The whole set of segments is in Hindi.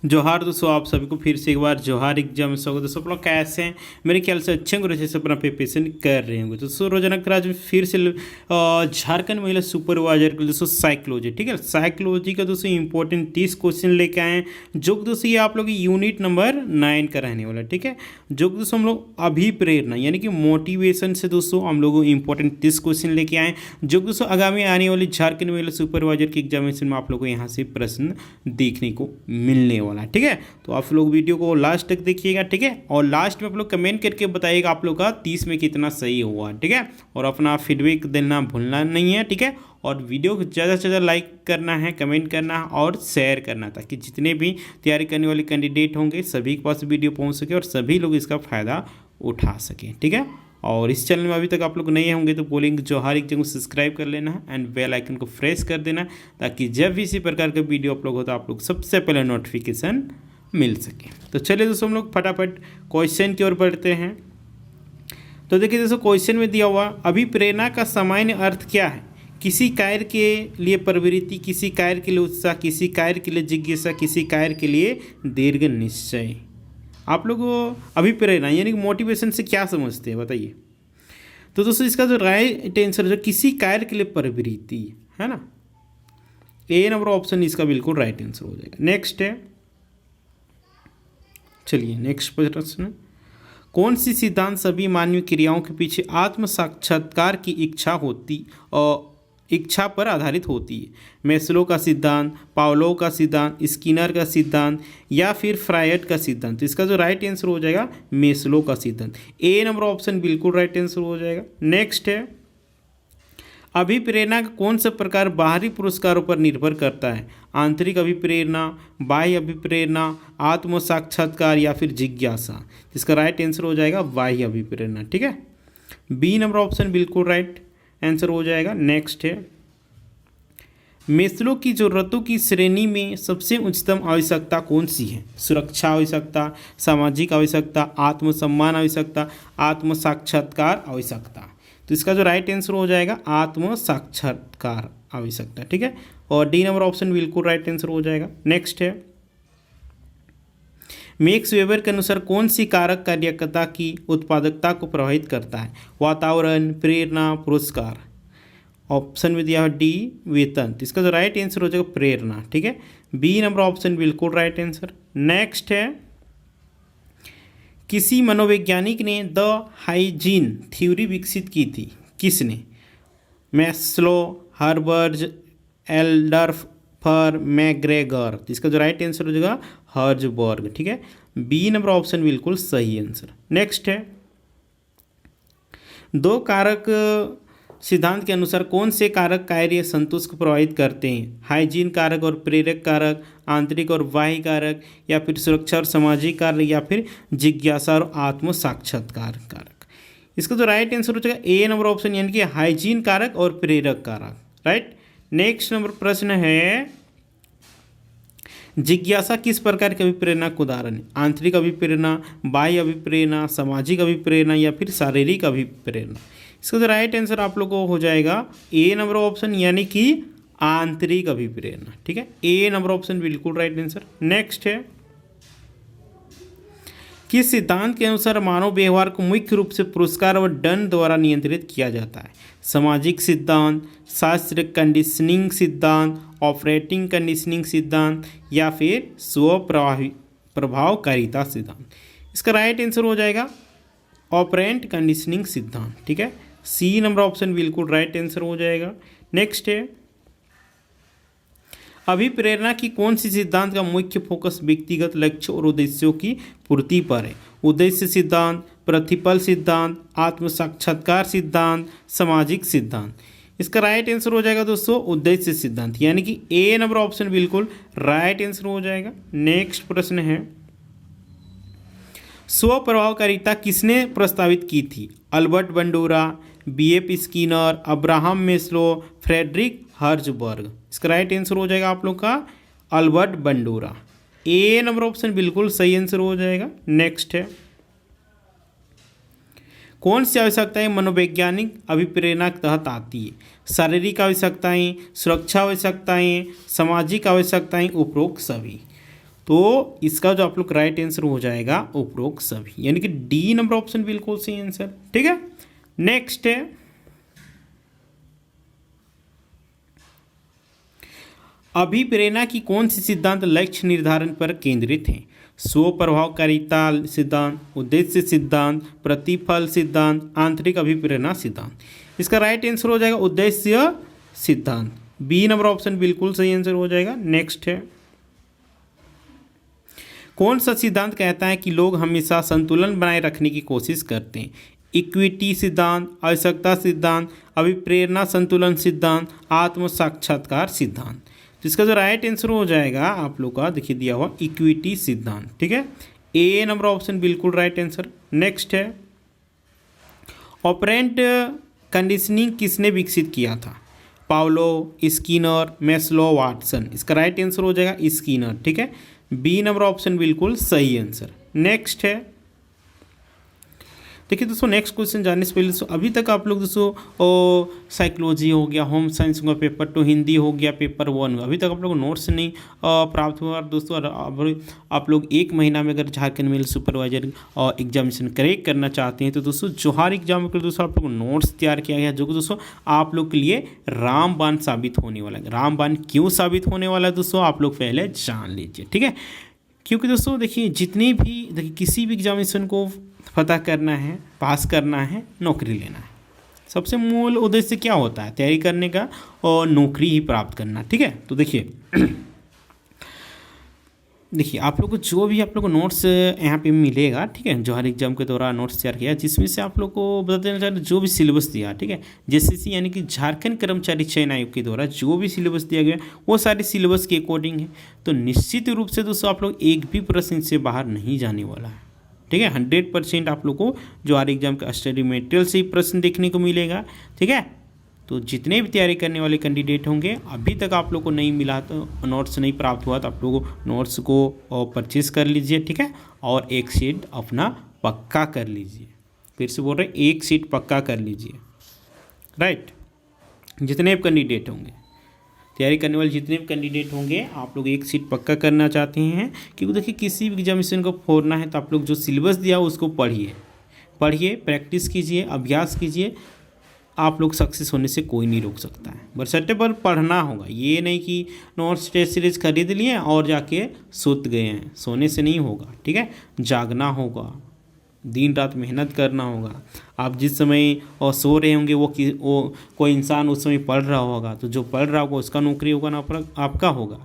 जोहार दोस्तों, आप सभी को फिर से एक बार जोहार एग्जाम में स्वागत। दोस्तों आप लोग कैसे हैं? मेरे ख्याल से अच्छे होंगे, अच्छे से अपना प्रिपरेशन कर रहे होंगे। दोस्तों रोजाना का आज फिर से झारखंड महिला सुपरवाइजर के दोस्तों साइकोलॉजी, ठीक है, साइकोलॉजी का दोस्तों इंपॉर्टेंट 30 क्वेश्चन लेके आए हैं, जो दोस्तों ये आप लोग यूनिट नंबर 9 का रहने वाला, ठीक है। जो दोस्तों हम लोग अभिप्रेरणा यानी कि मोटिवेशन से दोस्तों हम लोग इंपॉर्टेंट 30 क्वेश्चन लेके आए, जो दोस्तों आगामी आने वाली झारखंड महिला सुपरवाइजर की एग्जामिनेशन में आप लोग को यहाँ से प्रश्न देखने को मिलने वाला, ठीक है। तो आप लोग वीडियो को लास्ट तक देखिएगा, ठीक है, और लास्ट में आप लोग कमेंट करके बताइएगा आप लोग का 30 में कितना सही हुआ, ठीक है, और अपना फीडबैक देना भूलना नहीं है, ठीक है। और वीडियो को ज़्यादा से ज़्यादा लाइक करना है, कमेंट करना है और शेयर करना, ताकि जितने भी तैयारी करने वाले कैंडिडेट होंगे सभी के पास वीडियो पहुंच सके और सभी लोग इसका फ़ायदा उठा सकें, ठीक है। और इस चैनल में अभी तक आप लोग नए होंगे तो बोलेंगे जोहार एग्जाम को सब्सक्राइब कर लेना है एंड बेल आइकन को प्रेस कर देना, ताकि जब भी इसी प्रकार का वीडियो अपलोड होता है आप लोग सबसे पहले नोटिफिकेशन मिल सके। तो चलिए दोस्तों हम लोग फटाफट क्वेश्चन की ओर बढ़ते हैं। तो देखिए दोस्तों क्वेश्चन में दिया हुआ अभिप्रेरणा का सामान्य अर्थ क्या है? किसी कार्य के लिए प्रवृत्ति, किसी कार्य के लिए उत्साह, किसी कार्य के लिए जिज्ञासा, किसी कार्य के लिए दीर्घ निश्चय। आप लोग अभिप्रेरणा यानी कि मोटिवेशन से क्या समझते हैं बताइए। तो दोस्तों इसका जो राइट आंसर जो किसी कार्य के लिए प्रवृत्ति है ना, ए नंबर ऑप्शन इसका बिल्कुल राइट आंसर हो जाएगा। नेक्स्ट है, चलिए नेक्स्ट प्रश्न, कौन सी सिद्धांत सभी मानवीय क्रियाओं के पीछे आत्म साक्षात्कार की इच्छा पर आधारित होती है? मैस्लो का सिद्धांत, पावलोव का सिद्धांत, स्किनर का सिद्धांत या फिर फ्रायड का सिद्धांत? तो इसका जो राइट आंसर हो जाएगा मैस्लो का सिद्धांत, ए नंबर ऑप्शन बिल्कुल राइट आंसर हो जाएगा। नेक्स्ट है, अभिप्रेरणा का कौन सा प्रकार बाहरी पुरस्कारों पर निर्भर करता है? आंतरिक अभिप्रेरणा, बाह्य अभिप्रेरणा, आत्म साक्षात्कार या फिर जिज्ञासा? इसका राइट आंसर हो जाएगा बाह्य अभिप्रेरणा, ठीक है, बी नंबर ऑप्शन बिल्कुल राइट आंसर हो जाएगा। नेक्स्ट है, मैस्लो की जरूरतों की श्रेणी में सबसे उच्चतम आवश्यकता कौन सी है? सुरक्षा आवश्यकता, सामाजिक आवश्यकता, आत्मसम्मान आवश्यकता, आत्म साक्षात्कार आवश्यकता? तो इसका जो राइट आंसर हो जाएगा आत्म साक्षात्कार आवश्यकता, ठीक है, और डी नंबर ऑप्शन बिल्कुल राइट आंसर हो जाएगा। नेक्स्ट है, मैक्स वेबर के अनुसार कौन सी कारक कार्यकर्ता की उत्पादकता को प्रभावित करता है? वातावरण, प्रेरणा, पुरस्कार? ऑप्शन में दिया है डी वेतन, तो इसका जो राइट आंसर हो जाएगा प्रेरणा, ठीक है, बी नंबर ऑप्शन बिल्कुल राइट आंसर। नेक्स्ट है, किसी मनोवैज्ञानिक ने द हाइजीन थ्योरी विकसित की थी? किसने? Maslow, Herzberg, Alderfer, McGregor? तो इसका जो राइट आंसर हो जाएगा हर्जबर्ग, ठीक है, बी नंबर ऑप्शन बिल्कुल सही आंसर। नेक्स्ट है, दो कारक सिद्धांत के अनुसार कौन से कारक कार्य संतोष को प्रभावित करते हैं? हाइजीन कारक और प्रेरक कारक, आंतरिक और बाह्य कारक, या फिर सुरक्षा और सामाजिक कारक, या फिर जिज्ञासा और आत्म साक्षात्कार कारक? इसका जो राइट आंसर हो जाएगा ए नंबर ऑप्शन यानी कि हाइजीन कारक और प्रेरक कारक, राइट। नेक्स्ट नंबर प्रश्न है, जिज्ञासा किस प्रकार की अभिप्रेरणा का उदाहरण है? आंतरिक अभिप्रेरणा, बाह्य अभिप्रेरणा, सामाजिक अभिप्रेरणा या फिर शारीरिक अभिप्रेरणा? इसका जो राइट आंसर आप लोग को हो जाएगा ए नंबर ऑप्शन यानी कि आंतरिक अभिप्रेरणा, ठीक है, ए नंबर ऑप्शन बिल्कुल राइट आंसर। नेक्स्ट है, किस सिद्धांत के अनुसार मानव व्यवहार को मुख्य रूप से पुरस्कार और दंड द्वारा नियंत्रित किया जाता है? सामाजिक सिद्धांत, शास्त्र कंडीशनिंग सिद्धांत, ऑपरेटिंग कंडीशनिंग सिद्धांत या फिर स्व प्रभावकारिता सिद्धांत? इसका राइट आंसर हो जाएगा ऑपरेंट कंडीशनिंग सिद्धांत, ठीक है, सी नंबर ऑप्शन बिल्कुल राइट आंसर हो जाएगा। नेक्स्ट है, अभिप्रेरणा की कौन सी सिद्धांत का मुख्य फोकस व्यक्तिगत लक्ष्य और उद्देश्यों की पूर्ति पर है? उद्देश्य सिद्धांत, प्रतिफल सिद्धांत, आत्म साक्षात्कार सिद्धांत, सामाजिक सिद्धांत? इसका राइट आंसर हो जाएगा दोस्तों उद्देश्य सिद्धांत यानी कि ए नंबर ऑप्शन बिल्कुल राइट आंसर हो जाएगा। नेक्स्ट प्रश्न है, स्व प्रभावकारिता किसने प्रस्तावित की थी? Albert Bandura, BF Skinner, Abraham Maslow, Frederick Herzberg? इसका राइट आंसर हो जाएगा आप लोग का Albert Bandura, A number option बिल्कुल सही आंसर हो जाएगा। नेक्स्ट है, कौन सी आवश्यकताएं मनोवैज्ञानिक अभिप्रेरणा के तहत आती है? शारीरिक आवश्यकताएं, सुरक्षा आवश्यकताएं, सामाजिक आवश्यकताएं, उपरोक्त सभी? तो इसका जो आप लोग राइट आंसर हो जाएगा उपरोक्त सभी, यानी कि डी नंबर ऑप्शन बिल्कुल सही आंसर। ठीक है, नेक्स्ट है अभिप्रेरणा की कौन सी सिद्धांत लक्ष्य निर्धारण पर केंद्रित है? स्व प्रभावकारिता सिद्धांत, उद्देश्य सिद्धांत, प्रतिफल सिद्धांत, आंतरिक अभिप्रेरणा सिद्धांत। इसका राइट आंसर हो जाएगा उद्देश्य सिद्धांत, बी नंबर ऑप्शन बिल्कुल सही आंसर हो जाएगा। नेक्स्ट है कौन सा सिद्धांत कहता है कि लोग हमेशा संतुलन बनाए रखने की कोशिश करते हैं? इक्विटी सिद्धांत, आवश्यकता सिद्धांत, अभिप्रेरणा संतुलन सिद्धांत, आत्म साक्षात्कार सिद्धांत। तो इसका जो राइट आंसर हो जाएगा आप लोग का देखिए दिया हुआ इक्विटी सिद्धांत। ठीक है, ए नंबर ऑप्शन बिल्कुल राइट आंसर। नेक्स्ट है ऑपरेंट कंडीशनिंग किसने विकसित किया था? Paulo, Skinner, Maslow, Watson. इसका राइट आंसर हो जाएगा स्किनर। ठीक है, बी नंबर ऑप्शन बिल्कुल सही आंसर। नेक्स्ट है देखिए दोस्तों, नेक्स्ट क्वेश्चन जानने से पहले दोस्तों अभी तक आप लोग दोस्तों साइकोलॉजी हो गया, होम साइंस का पेपर 2, हिंदी हो गया पेपर 1, अभी तक आप लोग नोट्स नहीं प्राप्त हुआ दोस्तों। और आप लोग 1 महीना में अगर Jharkhand male supervisor examination crack करना चाहते हैं तो दोस्तों जोहार एग्जाम के दोस्तों आप लोग नोट्स तैयार किया गया है, जो कि दोस्तों आप लोग के लिए रामबाण साबित होने वाला है। रामबाण क्यों साबित होने वाला है दोस्तों आप लोग पहले जान लीजिए। ठीक है, क्योंकि दोस्तों देखिए जितने भी देखिए किसी भी एग्जामिनेशन को फतह करना है, पास करना है, नौकरी लेना है, सबसे मूल उद्देश्य क्या होता है? तैयारी करने का और नौकरी ही प्राप्त करना। ठीक है, तो देखिए आप लोग को जो भी आप लोग को नोट्स यहाँ पे मिलेगा, ठीक है, जोहार एग्जाम के दौरान नोट्स तैयार किया जिसमें से आप लोग को बता देना चाहते जो भी सिलेबस दिया, ठीक है, जेसीसी यानी कि झारखंड कर्मचारी चयन आयोग के द्वारा जो भी सिलेबस दिया गया वो सारे सिलेबस के अकॉर्डिंग है। तो निश्चित रूप से दोस्तों आप लोग एक भी प्रश्न से बाहर नहीं जाने वाला है। ठीक है, 100% आप लोग को जोहार एग्जाम का स्टडी मटेरियल से ही प्रश्न देखने को मिलेगा। ठीक है, तो जितने भी तैयारी करने वाले कैंडिडेट होंगे अभी तक आप लोग को नहीं मिला तो नोट्स नहीं प्राप्त हुआ तो आप लोग नोट्स को परचेज कर लीजिए। ठीक है, और एक सीट अपना पक्का कर लीजिए। फिर से बोल रहे हैं, एक सीट पक्का कर लीजिए। राइट, जितने भी कैंडिडेट होंगे तैयारी करने वाले जितने भी कैंडिडेट होंगे आप लोग एक सीट पक्का करना चाहते हैं, क्योंकि देखिए किसी भी एग्जामिनेशन को फोड़ना है तो आप लोग जो सिलेबस दिया उसको पढ़िए, प्रैक्टिस कीजिए, अभ्यास कीजिए। आप लोग सक्सेस होने से कोई नहीं रोक सकता है, बशर्ते पर पढ़ना होगा। ये नहीं कि नोट्स टेस्ट सीरीज खरीद लिए और जाके सोत गए हैं, सोने से नहीं होगा। ठीक है, जागना होगा, दिन रात मेहनत करना होगा। आप जिस समय और सो रहे होंगे वो कोई इंसान उस समय पढ़ रहा होगा, तो जो पढ़ रहा होगा उसका नौकरी होगा ना आपका होगा।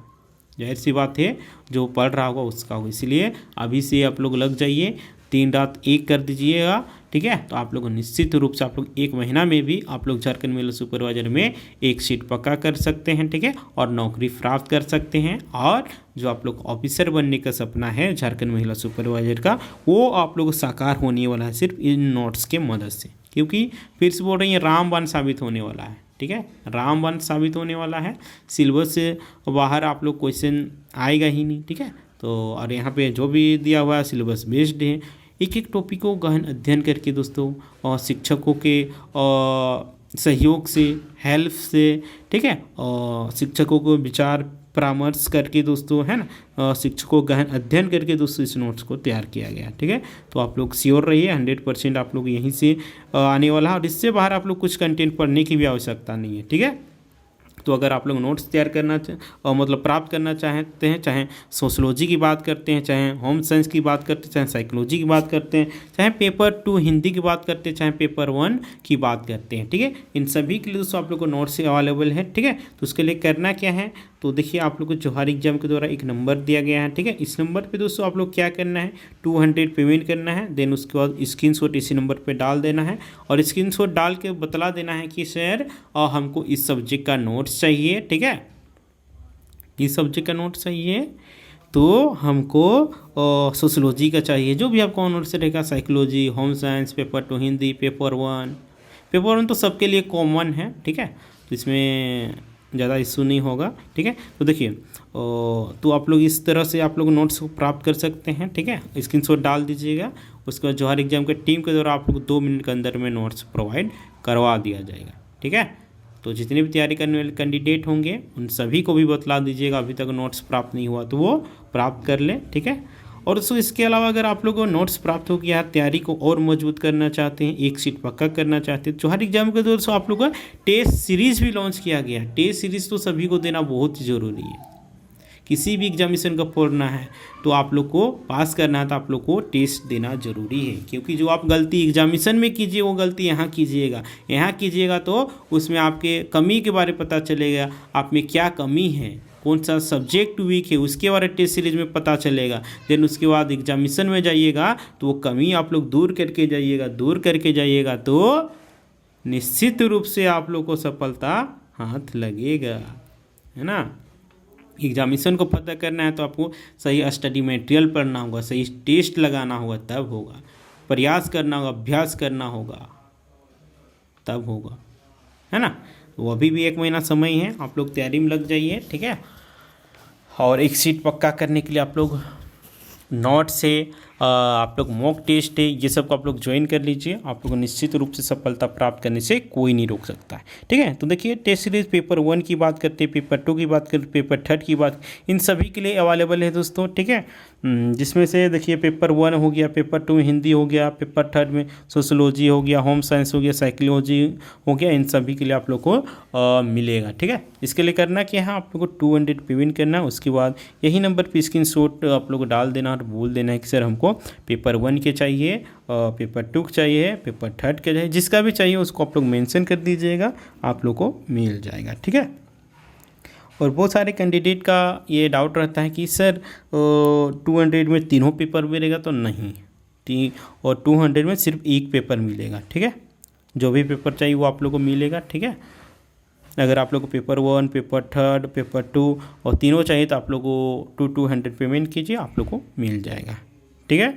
जाहिर सी बात है, जो पढ़ रहा होगा उसका होगा। इसलिए अभी से आप लोग लग जाइए, दिन रात एक कर दीजिएगा। ठीक है, तो आप लोग निश्चित रूप से आप लोग 1 महीना में भी आप लोग झारखंड मेल सुपरवाइजर में एक सीट पक्का कर सकते हैं। ठीक है, और नौकरी प्राप्त कर सकते हैं। और जो आप लोग ऑफिसर बनने का सपना है झारखंड महिला सुपरवाइजर का, वो आप लोग साकार होने वाला है सिर्फ इन नोट्स के मदद से। क्योंकि फिर से बोल रही है, रामबाण साबित होने वाला है। ठीक है, रामबाण साबित होने वाला है। सिलेबस से बाहर आप लोग क्वेश्चन आएगा ही नहीं। ठीक है, तो और यहाँ पे जो भी दिया हुआ है सिलेबस बेस्ड है। एक एक टॉपिक को गहन अध्ययन करके दोस्तों और शिक्षकों के सहयोग से, हेल्प से, ठीक है, और शिक्षकों को विचार परामर्श करके दोस्तों, है ना, शिक्षकों गहन अध्ययन करके दोस्तों इस नोट्स को तैयार किया गया। ठीक है, तो आप लोग श्योर रहिए, 100% आप लोग यहीं से आने वाला है और इससे बाहर आप लोग कुछ कंटेंट पढ़ने की भी आवश्यकता नहीं है। ठीक है, तो अगर आप लोग नोट्स तैयार करना और मतलब प्राप्त करना चाहते हैं, चाहे सोशलॉजी की बात करते हैं, चाहे होम साइंस की बात करते हैं, चाहे साइकोलॉजी की बात करते हैं, चाहे पेपर 2 हिंदी की बात करते हैं, चाहे पेपर 1 की बात करते हैं, ठीक है, इन सभी के लिए दोस्तों आप लोग को नोट्स अवेलेबल है। ठीक है, तो उसके लिए करना क्या है, तो देखिए आप लोग को जोहार एग्जाम के द्वारा एक नंबर दिया गया है। ठीक है, इस नंबर पे दोस्तों आप लोग क्या करना है, 200 पेमेंट करना है। देन उसके बाद स्क्रीनशॉट इसी नंबर पे डाल देना है और स्क्रीनशॉट डाल के बतला देना है कि सर हमको इस सब्जेक्ट का नोट्स चाहिए। ठीक है, इस सब्जेक्ट का नोट्स चाहिए, तो हमको सोशलॉजी का चाहिए, जो भी आपको नोट्स रहेगा, psychology, home science, paper 2 Hindi, paper 1 तो सबके लिए कॉमन है। ठीक है, तो इसमें ज़्यादा इशू नहीं होगा। ठीक है, तो देखिए तो आप लोग इस तरह से आप लोग नोट्स को प्राप्त कर सकते हैं। ठीक है, स्क्रीनशॉट डाल दीजिएगा, उसके बाद जोहार एग्जाम के टीम के द्वारा आप लोग 2 मिनट के अंदर में नोट्स प्रोवाइड करवा दिया जाएगा। ठीक है, तो जितने भी तैयारी करने वाले कैंडिडेट होंगे उन सभी को भी बतला दीजिएगा, अभी तक नोट्स प्राप्त नहीं हुआ तो वो प्राप्त कर लें, ठीक है। और दोस्तों इसके अलावा अगर आप लोगों को नोट्स प्राप्त हो गया, तैयारी को और मजबूत करना चाहते हैं, एक सीट पक्का करना चाहते हैं, तो हर एग्जाम के दोस्तों आप लोगों का टेस्ट सीरीज़ भी लॉन्च किया गया है। टेस्ट सीरीज़ तो सभी को देना बहुत ज़रूरी है। किसी भी एग्जामिनेशन का पढ़ना है तो आप लोग को पास करना है तो आप लोग को टेस्ट देना जरूरी है, क्योंकि जो आप गलती एग्जामिनेशन में कीजिए वो गलती यहाँ कीजिएगा तो उसमें आपके कमी के बारे में पता चलेगा, आप में क्या कमी है, कौन सा सब्जेक्ट वीक है उसके बारे में टेस्ट सीरीज में पता चलेगा। देन उसके बाद एग्जामिनेशन में जाइएगा तो वो कमी आप लोग दूर करके जाइएगा तो निश्चित रूप से आप लोग को सफलता हाथ लगेगा, है ना। एग्जामिनेशन को पता करना है तो आपको सही स्टडी मटेरियल पढ़ना होगा, सही टेस्ट लगाना होगा, तब होगा। प्रयास करना होगा, अभ्यास करना होगा, तब होगा, है ना। वो अभी भी 1 महीना समय है, आप लोग तैयारी में लग जाइए, ठीक है। और एक सीट पक्का करने के लिए आप लोग नोट से आप लोग मॉक टेस्ट है ये सब को आप लोग ज्वाइन कर लीजिए, आप लोग को निश्चित रूप से सफलता प्राप्त करने से कोई नहीं रोक सकता है, ठीक है। तो देखिए टेस्ट सीरीज पेपर 1 की बात करते हैं, पेपर 2 की बात करते, पेपर 3 की बात, इन सभी के लिए अवेलेबल है दोस्तों, ठीक है। जिसमें से देखिए पेपर 1 हो गया, पेपर 2 हिंदी हो गया, पेपर 3 में सोशोलॉजी हो गया, होम साइंस हो गया, साइकोलॉजी हो गया, इन सभी के लिए आप लोग को मिलेगा, ठीक है। इसके लिए करना क्या है, आप लोग को 200 पेमेंट करना है, उसके बाद यही नंबर पर स्क्रीनशॉट आप लोग को डाल देना और बोल देना है कि सर हमको पेपर 1 के चाहिए, पेपर 2 के चाहिए, पेपर 3 के चाहिए, जिसका भी चाहिए उसको आप लोग मेंशन कर दीजिएगा, आप लोग को मिल जाएगा, ठीक है। और बहुत सारे कैंडिडेट का ये डाउट रहता है कि सर 200 में तीनों पेपर मिलेगा, तो नहीं, और 200 में सिर्फ एक पेपर मिलेगा, ठीक है। जो भी पेपर चाहिए वो आप लोग को मिलेगा, ठीक है। अगर आप लोग को पेपर 1, पेपर 3, पेपर 2 और तीनों चाहिए तो आप लोग को 200 पेमेंट कीजिए, आप लोग को मिल जाएगा, ठीक है।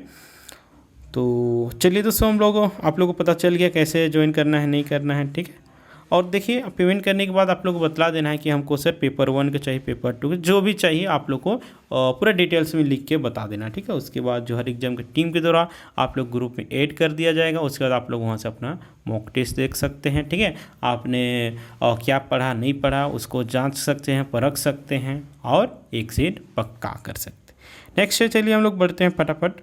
तो चलिए दोस्तों आप लोग को पता चल गया कैसे ज्वाइन करना है, नहीं करना है, ठीक है। और देखिए पेमेंट करने के बाद आप लोग को बतला देना है कि हमको सर पेपर 1 का चाहिए, पेपर 2 का, जो भी चाहिए आप लोग को पूरा डिटेल्स में लिख के बता देना, ठीक है। उसके बाद जो हर एग्जाम की टीम के द्वारा आप लोग ग्रुप में ऐड कर दिया जाएगा, उसके बाद आप लोग वहाँ से अपना मॉक टेस्ट देख सकते हैं, ठीक है। आपने क्या पढ़ा नहीं पढ़ा उसको जांच सकते हैं, परख सकते हैं और एक सीट पक्का कर सकते हैं। नेक्स्ट चलिए हम लोग बढ़ते हैं फटाफट।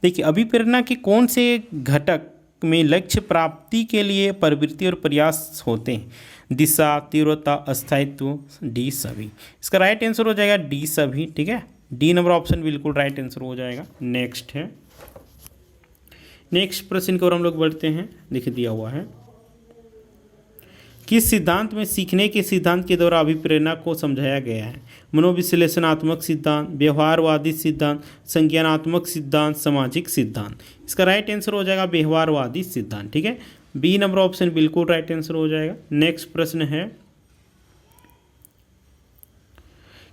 देखिए अभिप्रेरणा के कौन से घटक में लक्ष्य प्राप्ति के लिए प्रवृत्ति और प्रयास होते हैं? दिशा, तीव्रता, अस्थायित्व, डी सभी। इसका राइट आंसर हो जाएगा डी सभी, ठीक है। डी नंबर ऑप्शन बिल्कुल राइट आंसर हो जाएगा। नेक्स्ट है, नेक्स्ट प्रश्न की ओर हम लोग बढ़ते हैं। देखिए दिया हुआ है, किस सिद्धांत में सीखने के सिद्धांत के द्वारा अभिप्रेरणा को समझाया गया है? मनोविश्लेषणात्मक सिद्धांत, व्यवहारवादी सिद्धांत, संज्ञानात्मक सिद्धांत, सामाजिक सिद्धांत। इसका राइट आंसर हो जाएगा व्यवहारवादी सिद्धांत, ठीक है। बी नंबर ऑप्शन बिल्कुल राइट आंसर हो जाएगा। नेक्स्ट प्रश्न है,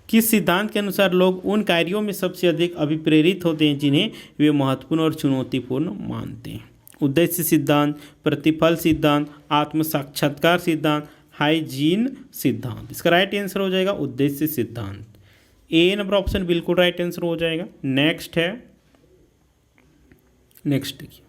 किस सिद्धांत के अनुसार लोग उन कार्यों में सबसे अधिक अभिप्रेरित होते हैं जिन्हें वे महत्वपूर्ण और चुनौतीपूर्ण मानते हैं? उद्देश्य सिद्धांत, प्रतिफल सिद्धांत, आत्म साक्षात्कार सिद्धांत, हाइजीन सिद्धांत। इसका राइट आंसर हो जाएगा उद्देश्य सिद्धांत। ए नंबर ऑप्शन बिल्कुल राइट आंसर हो जाएगा। नेक्स्ट है, नेक्स्ट देखिए,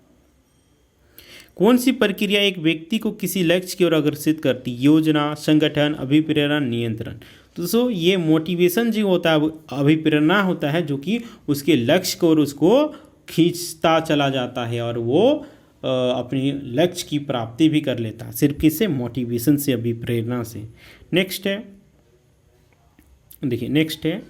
कौन सी प्रक्रिया एक व्यक्ति को किसी लक्ष्य की ओर अग्रसित करती? योजना, संगठन, अभिप्रेरणा, नियंत्रण। तो दोस्तों ये मोटिवेशन जो होता है, अभिप्रेरणा होता है जो कि उसके लक्ष्य को और उसको खींचता चला जाता है और वो अपनी लक्ष्य की प्राप्ति भी कर लेता है, सिर्फ किससे? मोटिवेशन से, अभिप्रेरणा से। नेक्स्ट है, देखिए नेक्स्ट है,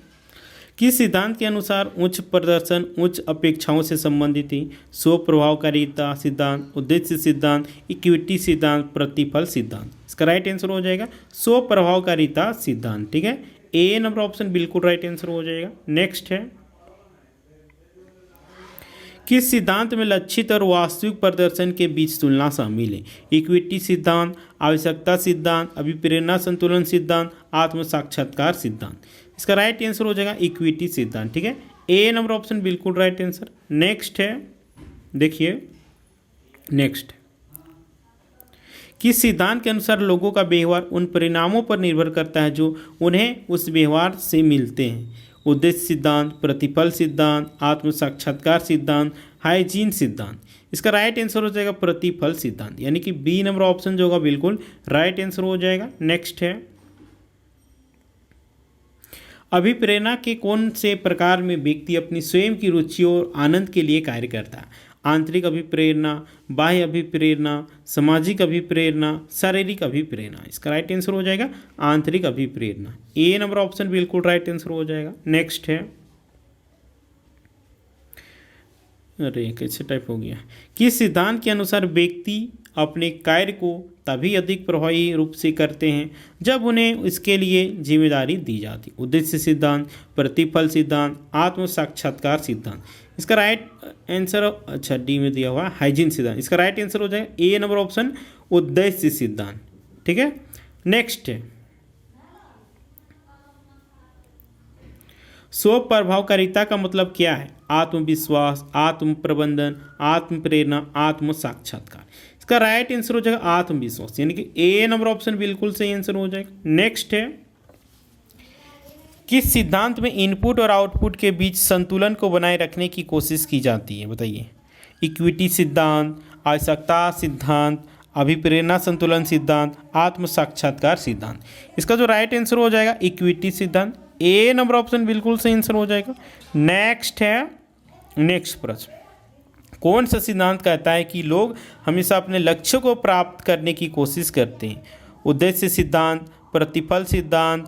किस सिद्धांत के अनुसार उच्च प्रदर्शन उच्च अपेक्षाओं से संबंधित है? स्व प्रभावकारिता सिद्धांत, उद्देश्य सिद्धांत, इक्विटी सिद्धांत, प्रतिफल सिद्धांत। इसका राइट आंसर हो जाएगा स्व प्रभावकारिता सिद्धांत, ठीक है। ए नंबर ऑप्शन बिल्कुल राइट आंसर हो जाएगा। नेक्स्ट है, किस सिद्धांत में लक्षित और वास्तविक प्रदर्शन के बीच तुलना शामिल है? इक्विटी सिद्धांत, आवश्यकता सिद्धांत, अभिप्रेरणा संतुलन सिद्धांत, आत्म साक्षात्कार सिद्धांत। इसका राइट आंसर हो जाएगा इक्विटी सिद्धांत, ठीक है। ए नंबर ऑप्शन बिल्कुल राइट आंसर। नेक्स्ट है, देखिए नेक्स्ट, किस सिद्धांत के अनुसार लोगों का व्यवहार उन परिणामों पर निर्भर करता है जो उन्हें उस व्यवहार से मिलते हैं? उद्देश्य सिद्धांत, प्रतिफल सिद्धांत, आत्म साक्षात्कार सिद्धांत, हाइजीन सिद्धांत। इसका राइट आंसर हो जाएगा प्रतिफल सिद्धांत, यानी कि बी नंबर ऑप्शन जो होगा बिल्कुल राइट आंसर हो जाएगा। नेक्स्ट है, अभिप्रेरणा के कौन से प्रकार में व्यक्ति अपनी स्वयं की रुचि और आनंद के लिए कार्य करता है? आंतरिक अभिप्रेरणा, बाह्य अभिप्रेरणा, सामाजिक अभिप्रेरणा, शारीरिक अभिप्रेरणा। इसका राइट आंसर हो जाएगा आंतरिक अभिप्रेरणा। ए नंबर ऑप्शन बिल्कुल राइट आंसर हो जाएगा। नेक्स्ट है, अरे कैसे टाइप हो गया, किस सिद्धांत के अनुसार व्यक्ति अपने कार्य को तभी अधिक प्रभावी रूप से करते हैं जब उन्हें इसके लिए जिम्मेदारी दी जाती? उद्देश्य सिद्धांत, प्रतिफल सिद्धांत, आत्म साक्षात्कार सिद्धांत। इसका राइट आंसर, अच्छा डी में दिया हुआ हाइजीन सिद्धांत। इसका राइट आंसर हो जाएगा ए नंबर ऑप्शन उद्देश्य सिद्धांत। ठीक है, नेक्स्ट है, स्व प्रभावकारिता का मतलब क्या है? आत्मविश्वास, आत्म प्रबंधन, आत्म प्रेरणा, आत्म साक्षात्कार। इसका राइट आंसर हो जाएगा आत्मविश्वास, यानी कि ए नंबर ऑप्शन बिल्कुल सही आंसर हो जाएगा। नेक्स्ट है, किस सिद्धांत में इनपुट और आउटपुट के बीच संतुलन को बनाए रखने की कोशिश की जाती है? बताइए। इक्विटी सिद्धांत, आवश्यकता सिद्धांत, अभिप्रेरणा संतुलन सिद्धांत, आत्म साक्षात्कार सिद्धांत। इसका जो राइट आंसर हो जाएगा इक्विटी सिद्धांत। ए नंबर ऑप्शन बिल्कुल सही आंसर हो जाएगा। नेक्स्ट है, नेक्स्ट प्रश्न, कौन सा सिद्धांत कहता है कि लोग हमेशा अपने लक्ष्य को प्राप्त करने की कोशिश करते हैं? उद्देश्य सिद्धांत, प्रतिफल सिद्धांत,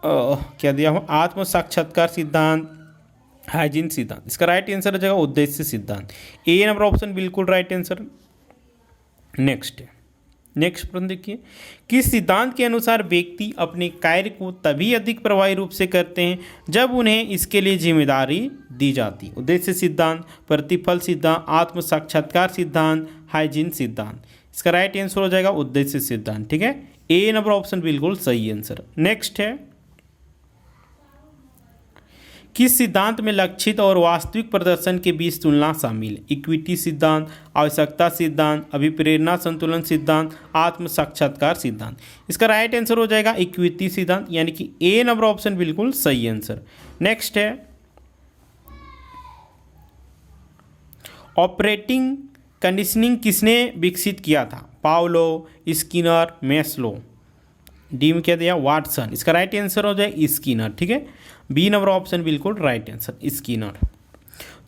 क्या दिया हुआ, आत्म साक्षात्कार सिद्धांत, हाइजीन सिद्धांत। इसका राइट आंसर हो जाएगा उद्देश्य सिद्धांत। ए नंबर ऑप्शन बिल्कुल राइट आंसर। नेक्स्ट है, नेक्स्ट प्रश्न देखिए, किस सिद्धांत के अनुसार व्यक्ति अपने कार्य को तभी अधिक प्रभावी रूप से करते हैं जब उन्हें इसके लिए जिम्मेदारी दी जाती? उद्देश्य सिद्धांत, प्रतिफल सिद्धांत, आत्म साक्षात्कार सिद्धांत, हाइजीन सिद्धांत। इसका राइट आंसर हो जाएगा उद्देश्य सिद्धांत। ठीक है, ए नंबर ऑप्शन बिल्कुल सही आंसर। नेक्स्ट है, किस सिद्धांत में लक्षित और वास्तविक प्रदर्शन के बीच तुलना शामिल है? इक्विटी सिद्धांत, आवश्यकता सिद्धांत, अभिप्रेरणा संतुलन सिद्धांत, आत्म साक्षात्कार सिद्धांत। इसका राइट आंसर हो जाएगा इक्विटी सिद्धांत, यानी कि ए नंबर ऑप्शन बिल्कुल सही आंसर। नेक्स्ट है, ऑपरेटिंग कंडीशनिंग किसने विकसित किया था? Paulo, Skinner, Maslow. डी में क्या दिया, वाटसन। इसका राइट आंसर हो जाए स्किनर। ठीक है, बी नंबर ऑप्शन बिल्कुल राइट आंसर स्किनर।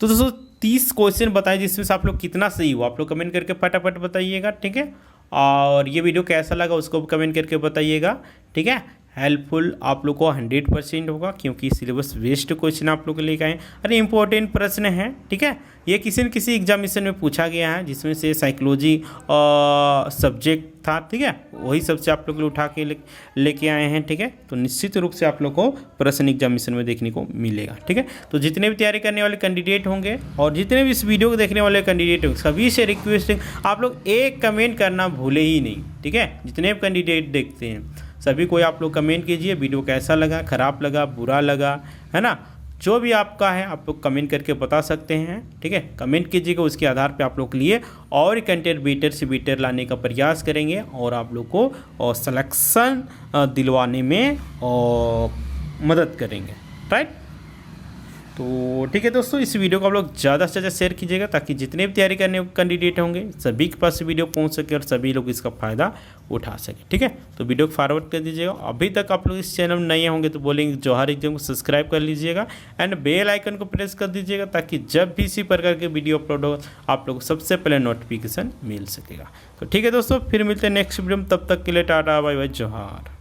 तो दोस्तों 30 क्वेश्चन बताए जिसमें से आप लोग कितना सही हुआ आप लोग कमेंट करके फटाफट बताइएगा। ठीक है, और ये वीडियो कैसा लगा उसको कमेंट करके बताइएगा। ठीक है, हेल्पफुल आप लोग को 100% होगा, क्योंकि सिलेबस वेस्ट क्वेश्चन आप लोग लेकर आए। अरे इंपॉर्टेंट प्रश्न है। ठीक है, ये किसी न किसी एग्जामिनेशन में पूछा गया है, जिसमें से साइकोलॉजी सब्जेक्ट था। ठीक है, वही सबसे आप लोग उठा के लेके आए हैं। ठीक है, तो निश्चित रूप से आप लोग को प्रश्न एग्जामिनेशन में देखने को मिलेगा। ठीक है, तो जितने भी तैयारी करने वाले कैंडिडेट होंगे और जितने भी इस वीडियो को देखने वाले कैंडिडेट होंगे, सभी से रिक्वेस्ट है आप लोग एक कमेंट करना भूले ही नहीं। ठीक है, जितने भी कैंडिडेट देखते हैं सभी कोई आप लोग कमेंट कीजिए, वीडियो कैसा लगा, ख़राब लगा, बुरा लगा, है ना, जो भी आपका है आप लोग कमेंट करके बता सकते हैं। ठीक है, कमेंट कीजिएगा, उसके आधार पे आप लोग के लिए और कंटेंट बेटर से बेटर लाने का प्रयास करेंगे और आप लोग को सिलेक्शन दिलवाने में मदद करेंगे। राइट, तो ठीक है दोस्तों, इस वीडियो को आप लोग ज़्यादा से ज़्यादा शेयर कीजिएगा ताकि जितने भी तैयारी करने कैंडिडेट होंगे सभी के पास वीडियो पहुंच सके और सभी लोग इसका फ़ायदा उठा सके। ठीक है, तो वीडियो को फॉरवर्ड कर दीजिएगा। अभी तक आप लोग इस चैनल में नए होंगे तो बोलेंगे जौहर एग्जाम को सब्सक्राइब कर लीजिएगा एंड बेल आइकन को प्रेस कर दीजिएगा ताकि जब भी इसी प्रकार के वीडियो अपलोड हो आप लोग को सबसे पहले नोटिफिकेशन मिल सकेगा। तो ठीक है दोस्तों, फिर मिलते हैं नेक्स्ट वीडियो में, तब तक के लिए टाटा बाय बाय, जौहर।